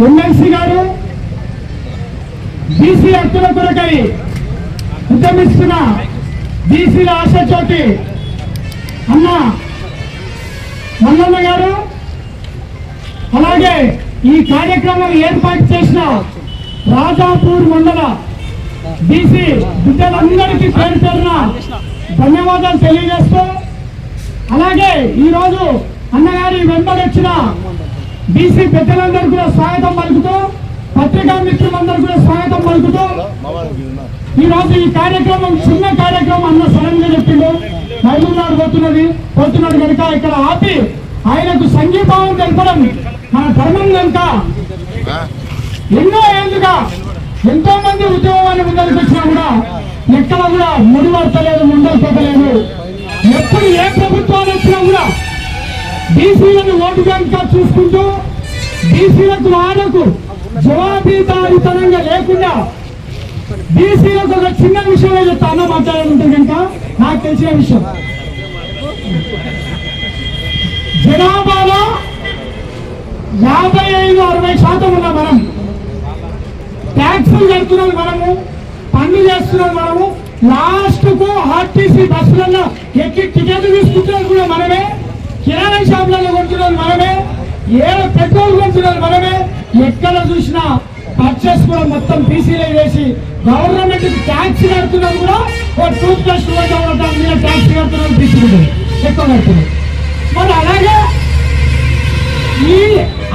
MLC గారు BC హక్కుల కొరకై ఉద్యమిస్తున్న బీసీల ఆశాజ్యోతి అన్న మల్లన్న గారు, అలాగే ఈ కార్యక్రమం ఏర్పాటు చేసిన రాజాపూర్ మండల బీసీ బిడ్డలందరికీ పేరు పేరున ధన్యవాదాలు తెలియజేస్తూ, అలాగే ఈరోజు అన్నగారి వెంబడొచ్చిన బీసీ పెద్దలందరూ కూడా స్వాగతం పలుకుతూ, పత్రికా మిత్రులందరూ కూడా స్వాగతం పలుకుతూ, ఈరోజు ఈ కార్యక్రమం చిన్న కార్యక్రమం అన్న సడన్ గా చెప్పిండు, మైలూరునాడు పోతున్నాడు కనుక ఇక్కడ ఆపి ఆయనకు సంఘీభావం తెలపడం మన ధర్మం కనుక ఎన్నో ఏళ్ళుగా ఎంతో మంది ఉద్యోగాన్ని ముందరికి వచ్చినా కూడా ఎక్కడ కూడా ముడిపడతలేదు, ముందరిపోతలేదు. ఎప్పుడు ఏ ప్రభుత్వాలు వచ్చినా కూడా బీసీలను ఓటు బ్యాంక్గా చూసుకుంటూ బీసీలకు వాళ్లకు జవాబుదారీతనంగా లేకుండా బీసీలకు ఒక చిన్న విషయం చెప్తాను మాట్లాడాలంటే కనుక నాకు తెలిసిన విషయం, జనాభాలో 55-60% ఉన్న మనం ట్యాక్సులు కడుతున్నది మనము, పన్ను చేస్తున్నది మనము, లాస్ట్ కు ఆర్టీసీ బస్సులలో ఎక్కి టికెట్లు తీసుకుంటున్నది కూడా మనమే, కిరాణా షాపులలో కొంటున్నది మనమే, పెట్రోల్ కొంటున్నది మనమే, ఎక్కడ చూసినా పర్చేస్ కూడా మొత్తం బీసీలో వేసి గవర్నమెంట్ ట్యాక్స్ కడుతున్నది కూడా టూత్ బ్రష్ మీద ట్యాక్స్ కడుతున్నది బీసీలు ఎక్కువ కడుతున్నారు. మరి అలాగే ఈ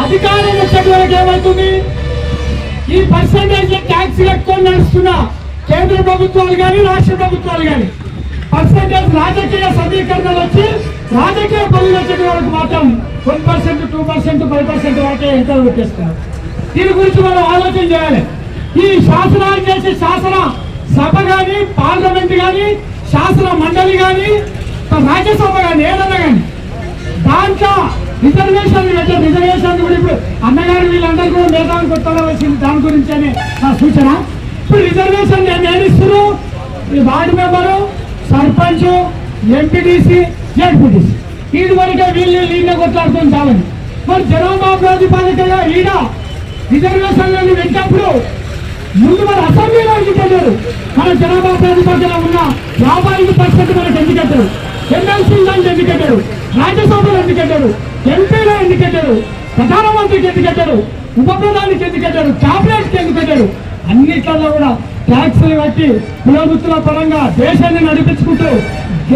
అధికారం వచ్చేటి వరకు ఏమవుతుంది, ఈ పర్సంటేజ్ ట్యాక్స్ కట్టుకొని నడుస్తున్న కేంద్ర ప్రభుత్వాలు కానీ రాష్ట్ర ప్రభుత్వాలు కానీ పర్సంటేజ్ రాజకీయ సమీకరణలు వచ్చి రాజకీయ పనులు వచ్చేటి వరకు మాత్రం 1%, 2%, 5% వరకే ఎంతో పెట్టేస్తున్నారు. దీని గురించి మనం ఆలోచన చేయాలి. ఈ శాసనాలు చేసే శాసన సభ కానీ, పార్లమెంట్ కానీ, శాసన మండలి కానీ, రాజ్యసభ కానీ, ఏదన్నా కానీ దాంట్లో రిజర్వేషన్ కూడా ఇప్పుడు అన్నగారు వీళ్ళందరూ కూడా మేధావి కొత్తగా వచ్చింది, దాని గురించి అని నా సూచన. ఇప్పుడు రిజర్వేషన్ ఏమిస్తున్నారు, ward member, sarpanch, MPTC, ZPTC వీడి వరకే వీళ్ళే కొట్లాడుకొని చాలండి. మరి జనాభా ప్రాతిపదికగా ఈడ రిజర్వేషన్లను పెట్టినప్పుడు ముందు మన అసెంబ్లీలో ఎందుకు పెట్టారు, మన జనాభా ప్రాతిపదికన ఉన్న 55% మనకు ఎందుకు పెట్టారు, ఎమ్మెల్సీలు ఎందుకు పెట్టారు, రాజ్యసభలో ఎందుకు పెట్టారు, ఎంపీలో ఎందుకు పెట్టారు, ప్రధానమంత్రికి ఎందుకు పెట్టారు, ఉప ప్రధానికి ఎందుకు పెట్టారు, క్యాబినెట్కి ఎందుకు పెట్టారు, అన్నిట్లలో కూడా ట్యాక్సులు కట్టి కులవృత్తుల పరంగా దేశాన్ని నడిపించుకుంటూ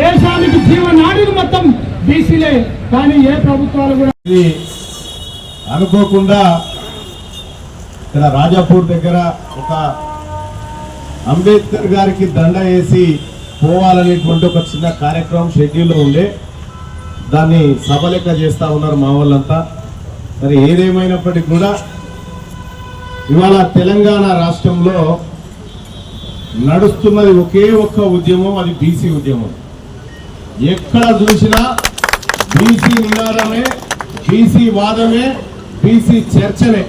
దేశానికి జీవనాడిని మొత్తం బీసీలే. కానీ ఏ ప్రభుత్వాలు కూడా అనుకోకుండా ఇక్కడ రాజాపూర్ దగ్గర ఒక అంబేద్కర్ గారికి దండ వేసి పోవాలనేటువంటి ఒక చిన్న కార్యక్రమం షెడ్యూల్లో ఉండే, దాన్ని సభలెక్క చేస్తూ ఉన్నారు మా వాళ్ళంతా. మరి ఏదేమైనప్పటికీ కూడా ఇవాళ తెలంగాణ రాష్ట్రంలో నడుస్తున్నది ఒకే ఒక్క ఉద్యమం, అది బీసీ ఉద్యమం. ఎక్కడ చూసినా బీసీ నినాదమే, బీసీ వాదమే, బీసీ చర్చనే.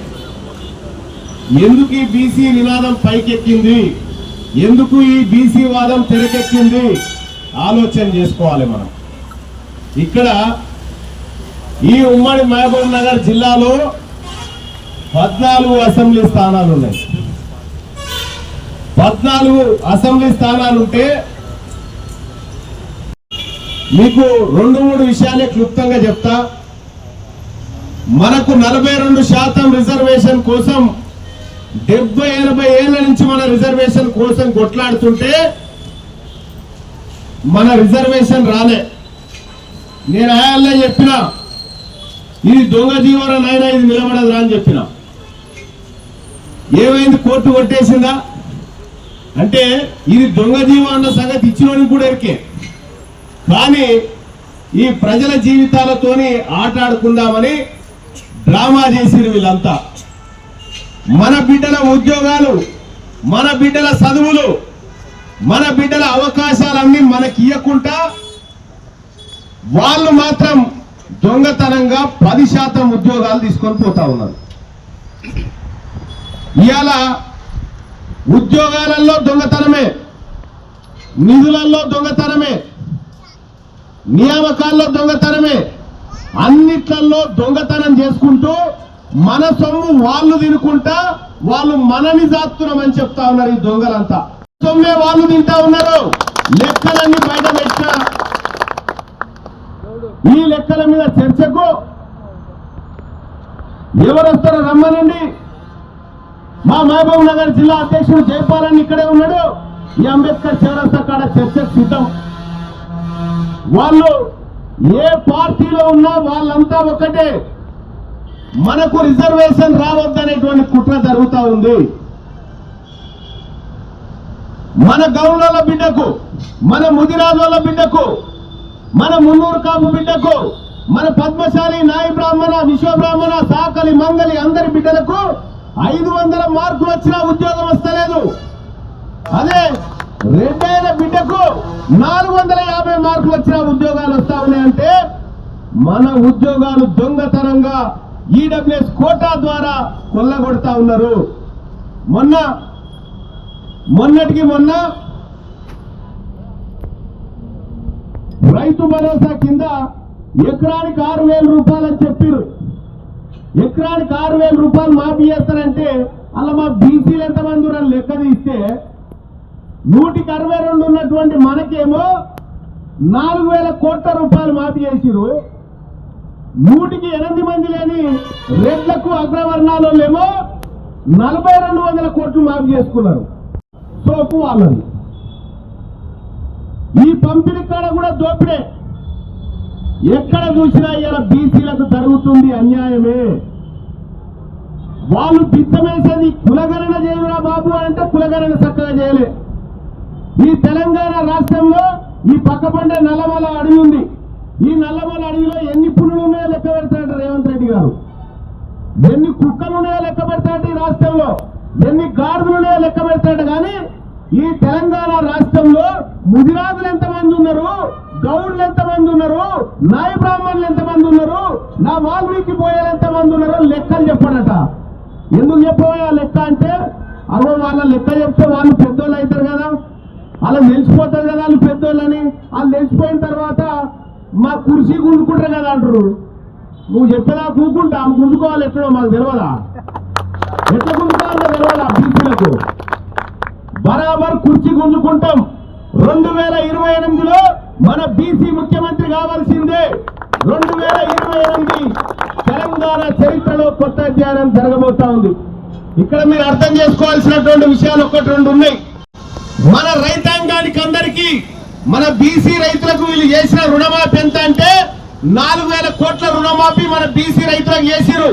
ఎందుకు ఈ బీసీ నినాదం పైకెక్కింది, ఎందుకు ఈ బీసీ వాదం తెరకెక్కింది ఆలోచన చేసుకోవాలి మనం. ఇక్కడ ఈ ఉమ్మడి మహబూబ్ నగర్ జిల్లాలో 14 అసెంబ్లీ స్థానాలు ఉన్నాయి. 14 అసెంబ్లీ స్థానాలుంటే మీకు 2-3 విషయాలే క్లుప్తంగా చెప్తా. మనకు 42% రిజర్వేషన్ కోసం 70-80 ఏళ్ల నుంచి మన రిజర్వేషన్ కోసం కొట్లాడుతుంటే మన రిజర్వేషన్ రాలే. నేను ఆయల్లో చెప్పిన ఇది దొంగ జీవన నాయన, ఇది నిలబడదురా అని చెప్పిన. ఏమైంది? కోర్టు కొట్టేసిందా అంటే ఇది దొంగ జీవం అన్న సంగతి ఇచ్చినోనికి కూడా ఎరికే. కానీ ఈ ప్రజల జీవితాలతోని ఆట ఆడుకుందామని డ్రామా చేసిరు వీళ్ళంతా. మన బిడ్డల ఉద్యోగాలు, మన బిడ్డల చదువులు, మన బిడ్డల అవకాశాలన్నీ మనకి ఇవ్వకుండా వాళ్ళు మాత్రం దొంగతనంగా 10% ఉద్యోగాలు తీసుకొని పోతా ఉన్నారు. ఇవాళ ఉద్యోగాలలో దొంగతనమే, నిధులలో దొంగతనమే, నియామకాల్లో దొంగతనమే, అన్నిట్లలో దొంగతనం చేసుకుంటూ మన సొమ్ము వాళ్ళు తినుకుంటా వాళ్ళు మనని జాస్తున్నామని చెప్తా ఉన్నారు. ఈ దొంగలంతా సొమ్మే వాళ్ళు తింటా ఉన్నారు. లెక్కలన్నీ బయట పెట్టిన ఈ లెక్కల మీద చర్చకు ఎవరు వస్తారో రమ్మనండి. మా మహబూబ్ నగర్ జిల్లా అధ్యక్షుడు జైపాలన్ ఇక్కడే ఉన్నాడు. ఈ అంబేద్కర్ చౌరస్తా కాడ చర్చకు సిద్ధం. వాళ్ళు ఏ పార్టీలో ఉన్నా వాళ్ళంతా ఒకటే. మనకు రిజర్వేషన్ రావద్దనేటువంటి కుట్ర జరుగుతూ ఉంది. మన గౌళ్ళ బిడ్డకు, మన ముదిరాజుల బిడ్డకు, మన మున్నూరు కాపు బిడ్డకు, మన పద్మశాలి, నాయి బ్రాహ్మణ, విశ్వబ్రాహ్మణ, సాకలి, మంగలి అందరి బిడ్డలకు 500 మార్కులు వచ్చినా ఉద్యోగం వస్తలేదు. అదే రెడ్డైన బిడ్డకు 450 మార్కులు వచ్చినా ఉద్యోగాలు వస్తా ఉన్నాయంటే మన ఉద్యోగాలు దొంగతనంగా ఈడబ్ల్యూఎస్ కోటా ద్వారా కొల్లగొడతా ఉన్నారు. మొన్నటికి మొన్న రైతు భరోసా కింద ఎకరానికి 6,000 రూపాయలు అని చెప్పారు. ఎకరానికి 6,000 రూపాయలు మాఫీ చేస్తారంటే అలా మా బీసీలు ఎంతమంది ఉన్నారని లెక్క తీస్తే 162 ఉన్నటువంటి మనకేమో 4,000 కోట్ల రూపాయలు మాఫీ చేసిరు. 108 మంది లేని రెడ్లకు అగ్రవర్ణాలేమో 4,200 కోట్లు మాఫీ చేసుకున్నారు. సోపు వాళ్ళని ఈ పంపిణీ కాడ కూడా దోపిడే. ఎక్కడ చూసినా ఇలా బీసీలకు జరుగుతుంది అన్యాయమే. వాళ్ళు బిచ్చమేసేది కులగణన చేయరా బాబు అంటే కులగణన చక్కగా చేయలే. ఈ తెలంగాణ రాష్ట్రంలో ఈ పక్కపండే నల్లమల అడవి ఉంది. ఈ నల్లమల అడవిలో ఎన్ని పులులు ఉన్నాయో లెక్క పెడతాడు రేవంత్ రెడ్డి గారు. ఎన్ని కుక్కలు ఉన్నాయో లెక్క పెడతాడు ఈ రాష్ట్రంలో. ఎన్ని గాడిదలు ఉన్నాయో లెక్క పెడతాడు. కానీ ఈ తెలంగాణ రాష్ట్రంలో ముదిరాజులు ఎంతమంది ఉన్నారు, గౌడ్లు ఎంతమంది ఉన్నారు, నాయ బ్రాహ్మణులు ఎంతమంది ఉన్నారు, నా వాల్మీకి బోయలు ఎంతమంది ఉన్నారు లెక్కలు చెప్పాడట. ఎందుకు చెప్పబోయా లెక్క అంటే అవ్వ వాళ్ళ లెక్క చెప్తే వాళ్ళు పెద్దోళ్ళు అవుతారు కదా, అలా తెలిసిపోతారు కదా వాళ్ళు పెద్దోళ్ళని. వాళ్ళు తెలిసిపోయిన తర్వాత మా కుర్చీ గుంజుకుంటారు కదా అంటారు. నువ్వు చెప్పేదా కూకుంటా ఆమె గుంజుకోవాలి. ఎక్కడో మాకు తెలియదా? ఎట్లా గుంజుకోవాలో తెలియదా? బీసీలకు బరాబర్ కుర్చీ గుంజుకుంటాం. 2028లో మన బీసీ ముఖ్యమంత్రి కావాల్సిందే. 2028 తెలంగాణ చరిత్రలో కొత్త అధ్యాయం జరగబోతా ఉంది. ఇక్కడ మీరు అర్థం చేసుకోవాల్సినటువంటి విషయాలు 1-2 ఉన్నాయి. మన రైతాంగానికి అందరికీ మన బీసీ రైతులకు వీళ్ళు చేసిన రుణమాఫీ ఎంత అంటే 4,000 కోట్ల రుణమాఫీ మన బీసీ రైతులకు చేసిరు.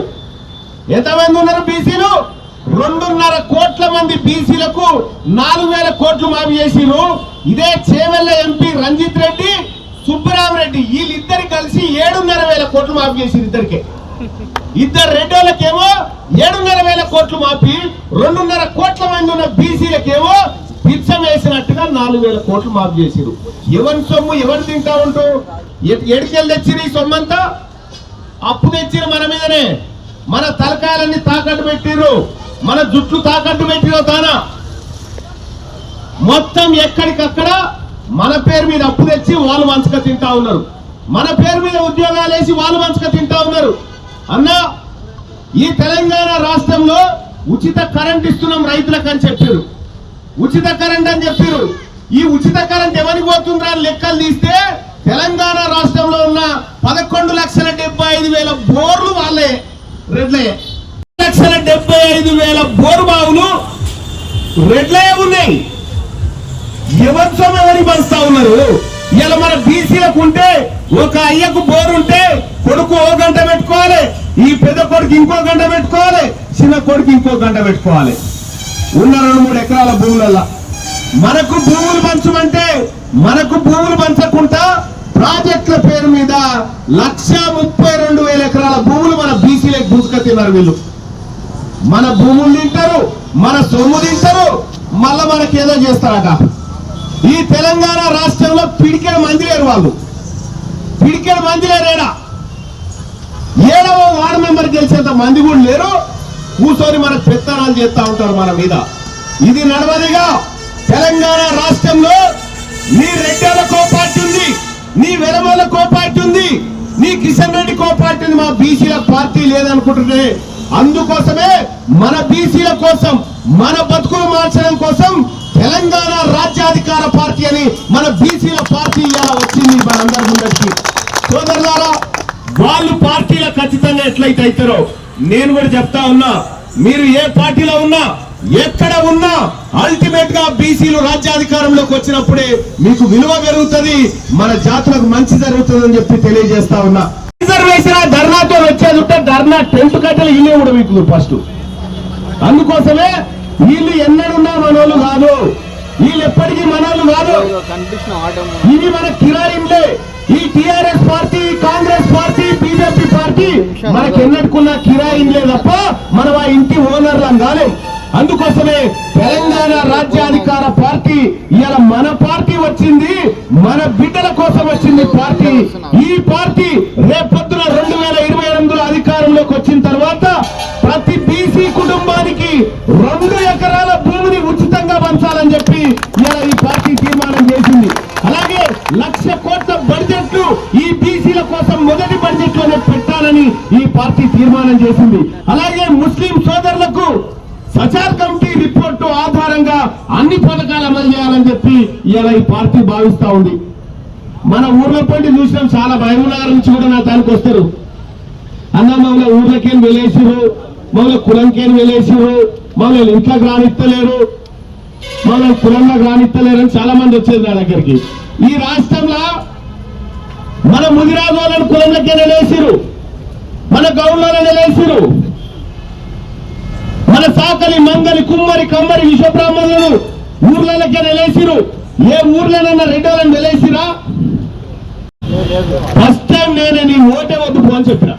ఎంతమంది ఉన్నారు బీసీలు? 2.5 కోట్ల మంది బీసీలకు 4,000 కోట్లు మాఫీ చేసిరు. ఇదే చేవెళ్ల ఎంపీ రంజిత్ రెడ్డి, సుబ్బరామరెడ్డి వీళ్ళిద్దరు కలిసి 7,500 కోట్లు మాఫీ చేసిరు. ఇద్దరు రెడ్డోళ్ళకేమో 7,500 కోట్లు మాఫీ, 2.5 కోట్ల మంది ఉన్న బీసీలకేమో బిచ్చం వేసినట్టుగా 4,000 కోట్లు మాఫీ చేసిరు. ఎవరి సొమ్ము ఎవరు తింటా ఉంటూ ఎడికెళ్ళి తెచ్చిరు? ఈ సొమ్మంతా అప్పు తెచ్చిరు మన మీదనే. మన తలకాయలన్నీ తాకట్టు పెట్టిరు, మన జుట్లు తాకట్టు పెట్టిరో తానా మొత్తం ఎక్కడికక్కడ మన పేరు మీద అప్పు తెచ్చి వాళ్ళు మంచక తింటా ఉన్నారు. మన పేరు మీద ఉద్యోగాలు వేసి వాళ్ళు మంచక తింటా ఉన్నారు. అన్నా ఈ తెలంగాణ రాష్ట్రంలో ఉచిత కరెంట్ ఇస్తున్నాం రైతులకు అని చెప్పారు. ఉచిత కరెంట్ అని చెప్పారు. ఈ ఉచిత కరెంట్ ఎవరికి పోతుందా అని లెక్కలు తీస్తే తెలంగాణ రాష్ట్రంలో ఉన్న 11,75,000 బోర్లు వాళ్ళే రెడ్లే. 1,75,000 బోరు బావులు రెడ్లే ఉన్నాయి. ఎవరి సొమ్ము ఎవరి పంచుతా ఉన్నారు. ఇలా మన బీసీలకు ఉంటే ఒక అయ్యకు బోరు ఉంటే కొడుకు ఓ గంట పెట్టుకోవాలి, ఈ పెద్ద కొడుకు ఇంకో గంట పెట్టుకోవాలి, చిన్న కొడుకు ఇంకో గంట పెట్టుకోవాలి. ఉన్న 2-3 ఎకరాల భూములల్లా మనకు భూములు పంచమంటే మనకు భూములు పంచకుండా ప్రాజెక్టుల పేరు మీద 1,32,000 ఎకరాల భూములు మన బీసీలకు గుంజుక తిన్నారు వీళ్ళు. మన భూములు తింటారు, మన సొమ్ము తింటారు, మళ్ళా మనకేదో చేస్తారట. ఈ తెలంగాణ రాష్ట్రంలో పిడికెడు మంది లేరు. వాళ్ళు పిడికెడు మంది లేరేడా. 7వ వార్డు మెంబర్ గెలిచేంత మంది కూడా లేరు. కూర్చొని మనకు పెత్తనాలు చేస్తా ఉంటారు మన మీద. ఇది నడవదిగా. తెలంగాణ రాష్ట్రంలో నీ రెడ్డిలకో పార్టీ ఉంది, నీ వెలమలకో పార్టీ ఉంది, నీ కిషన్ రెడ్డి కో పార్టీ ఉంది. మా బీసీల పార్టీ లేదనుకుంటుంటే అందుకోసమే మన బీసీల కోసం, మన బతుకులు మార్చడం కోసం తెలంగాణ రాజ్యాధికార పార్టీ అని మన బీసీల పార్టీ ఇలా వచ్చింది మనందరి ముందరికి. సోదరులారా, వాళ్ళు పార్టీలో ఖచ్చితంగా ఎట్లయితే అవుతారో నేను కూడా చెప్తా ఉన్నా. మీరు ఏ పార్టీలో ఉన్నా, ఎక్కడ ఉన్నా, అల్టిమేట్ గా బీసీలు రాజ్యాధికారంలోకి వచ్చినప్పుడే మీకు విలువ పెరుగుతుంది, మన జాతులకు మంచి జరుగుతుందని చెప్పి తెలియజేస్తా ఉన్నా. రిజర్వేషన్ ధర్నాతో వచ్చేది ఉంటే ధర్నా టెంట్ కట్టెలు ఇల్లే కూడా మీకు ఫస్ట్. అందుకోసమే వీళ్ళు ఎన్నడున్నా మనోళ్ళు కాదు, వీళ్ళు ఎప్పటికీ మనోళ్ళు కాదు. ఇది మన కిరాయింలే. ఈ TRS party, Congress party, BJP party మనకి ఎన్నడుకున్న కిరాయింలే తప్ప మనం ఆ ఇంటి ఓనర్లం కాలేం. అందుకోసమే తెలంగాణ రాజ్యాధికార పార్టీ ఇలా మన పార్టీ వచ్చింది, మన బిడ్డల కోసం వచ్చింది పార్టీ. ఈ పార్టీ రేపొద్దున 2028లో అధికారంలోకి వచ్చిన తర్వాత ప్రతి బీసీ కుటుంబానికి 2 ఎకరాల భూమిని ఉచితంగా పంచాలని చెప్పి ఇలా ఈ పార్టీ తీర్మానం చేసింది. అలాగే 1,00,000 కోట్ల బడ్జెట్లు ఈ బీసీల కోసం మొదటి బడ్జెట్ లోనే పెట్టాలని ఈ పార్టీ తీర్మానం చేసింది. అలాగే ముస్లిం సోదరులకు సచార్ కమిటీ రిపోర్టు ఆధారంగా అన్ని పథకాలు అమలు చేయాలని చెప్పి ఇలా ఈ పార్టీ భావిస్తా ఉంది. మన ఊర్ల పండి చూసినాం, చాలా భయమునగర్ నుంచి కూడా నా దానికి వస్తారు. అన్న మమ్మల్ని ఊర్లకేం వెళ్ళేసిరు, మమ్మల్ని కులంకేం వెళ్ళేసిరు, మమ్మల్ని ఇంట్లోకి రానిత్తలేరు, మమ్మల్ని కులంలోకి రానిత్తలేరు అని చాలా మంది వచ్చేది నా దగ్గరికి. ఈ రాష్ట్రంలో మన ముదిరాజు వాళ్ళని కులంలోకే వెళ్ళేసిరు, మన గౌన్లను వెళ్ళేసిరు, మన సాకలి, మంగలి, కుమ్మరి, కమ్మరి, విశ్వబ్రాహ్మణులను ఊర్లకే వెళ్ళేసిరు. ఏ ఊర్లోనన్నా రెడ్డోళ్ళని వెళ్ళేసిరా? ఫస్ట్ టైం నేను నీ ఓటే వద్దు పో అని చెప్పిన.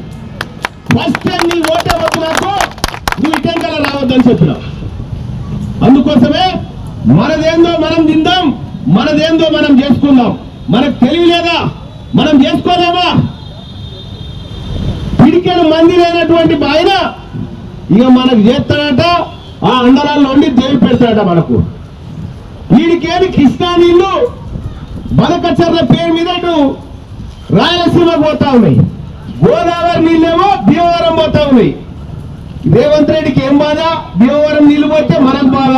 ఫస్ట్ టైం నీ ఓటే వద్దు, నాకు నువ్వు ఇటెంకల రావద్దని చెప్పిన. అందుకోసమే మనదేందో మనం తిందాం, మనదేందో మనం చేసుకుందాం. మనకు తెలియలేదా? మనం చేసుకోలేమా? పిడికెడు మంది లేనటువంటి ఆయన ఇక మనకు చేస్తాడట, ఆ అండరాల్లో ఉండి దేవి పెడతాడట మనకు. వీడికేమి కృష్ణా నీళ్లు బనకచర్ల పేరు మీద ఇటు రాయలసీమ పోతా ఉన్నాయి, గోదావరి నీళ్ళేమో భీమవరం పోతా ఉన్నాయి. రేవంత్ రెడ్డికి ఏం బాధ? భీమవరం నీళ్లు పోతే మనకు బాధ.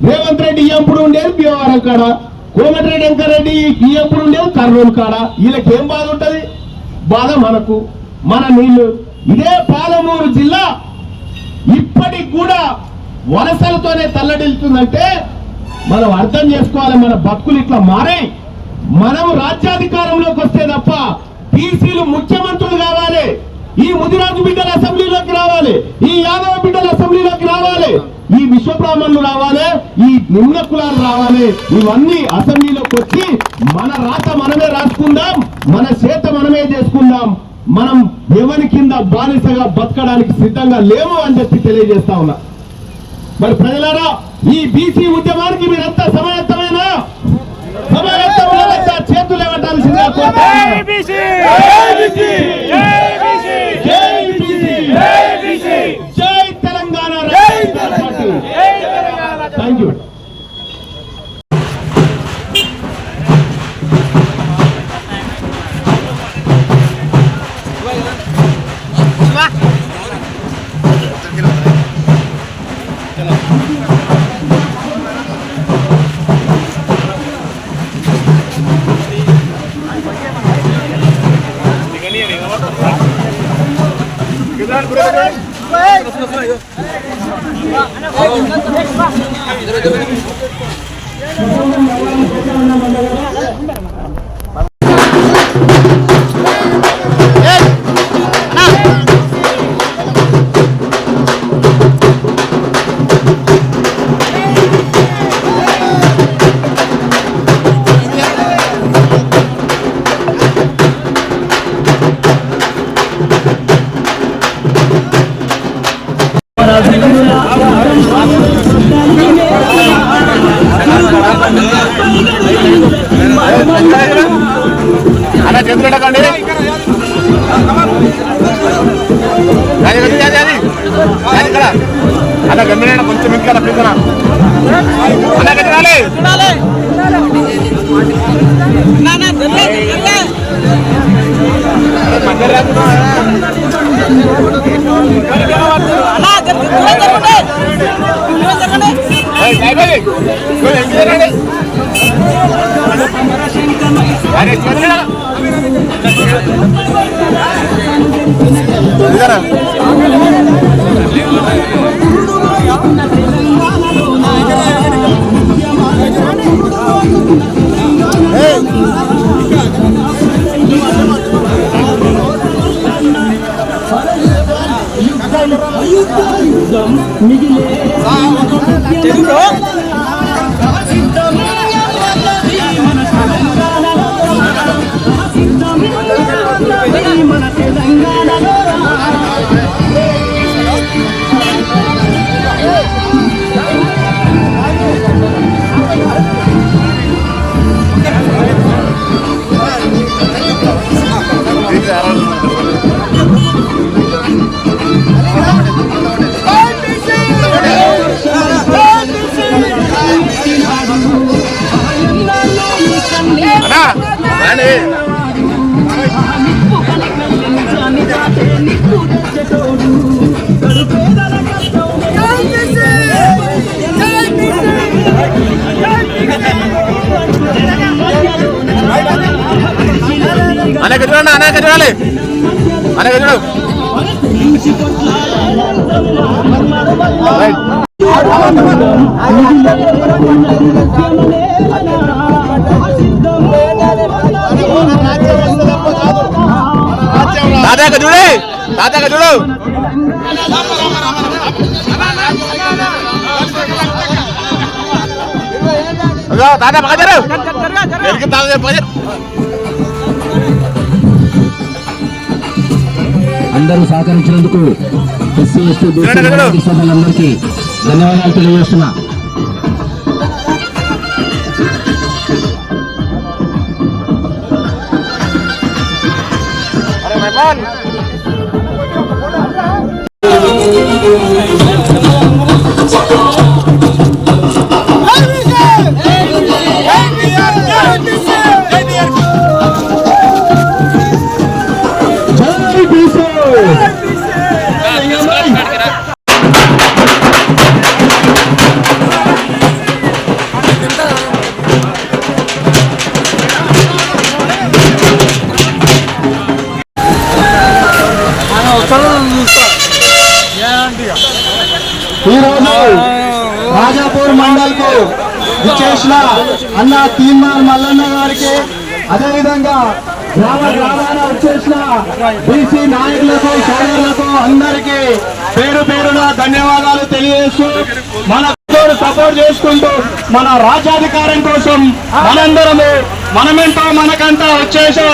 రేవంత్ రెడ్డి ఎప్పుడు ఉండేది భీమవరం కాడ, కోమటిరెడ్డి వెంకరెడ్డి ఎప్పుడు ఉండేది కర్నూలు కాడ. వీళ్ళకి ఏం బాధ ఉంటది? బాధ మనకు, మన నీళ్లు. ఇదే పాలమూరు జిల్లా ఇప్పటికి కూడా వలసలతోనే తల్లడిల్తుందంటే మనం అర్థం చేసుకోవాలి. మన బతుకులు ఇట్లా మారాయి. మనం రాజ్యాధికారంలోకి వస్తే తప్ప బీసీలు ముఖ్యమంత్రులు కావాలి, ఈ ముదిరాజు బిడ్డల అసెంబ్లీలోకి రావాలి, ఈ యాదవ బిడ్డల అసెంబ్లీలోకి రావాలి, ఈ విశ్వబ్రాహ్మణులు రావాలి, ఈ నిమ్న కులాలు రావాలి. ఇవన్నీ అసెంబ్లీలోకి వచ్చి మన రాత మనమే రాసుకుందాం, మన చేత మనమే చేసుకుందాం. మనం ఎవరి కింద బానిసగా బతకడానికి సిద్ధంగా లేము అని చెప్పి తెలియజేస్తా ఉన్నా. మరి ప్రజలారా, ఈ బీసీ ఉద్యమానికి మీరంతా సమాయత్తమైనా చేతులు ఇవ్వటాల్సిందిగా జై తెలంగాణ. Thank you. Kita అలా చేతులండి ఇక్కడ అలా గమ్మిన కొంచెం ఇంకా రప్పించనా అలా కట్టాలి అరే అనేక చూడండి అనేక చూడాలి అనేక చూడు తాతయ్య చూడు తాతయ్య చూడు తాతయ్య పక్కరు తాతయ్య పక్కరు అందరూ సహకరించినందుకు ఎస్సీ ఎస్టీ బీసీ సభ్యులందరికీ ధన్యవాదాలు తెలియజేస్తున్నా. ఈరోజు రాజాపూర్ మండల్ కు విచ్చేసిన అన్న తీర్మాన్ మల్లన్న గారికి, అదేవిధంగా గ్రామాన వచ్చేసిన బీసీ నాయకులకు సోదరులకు అందరికీ పేరు పేరున ధన్యవాదాలు తెలియజేస్తూ మన సపోర్ట్ చేసుకుంటూ మన రాజ్యాధికారం కోసం మనందరము మనమెంతో మనకంతా వచ్చేసే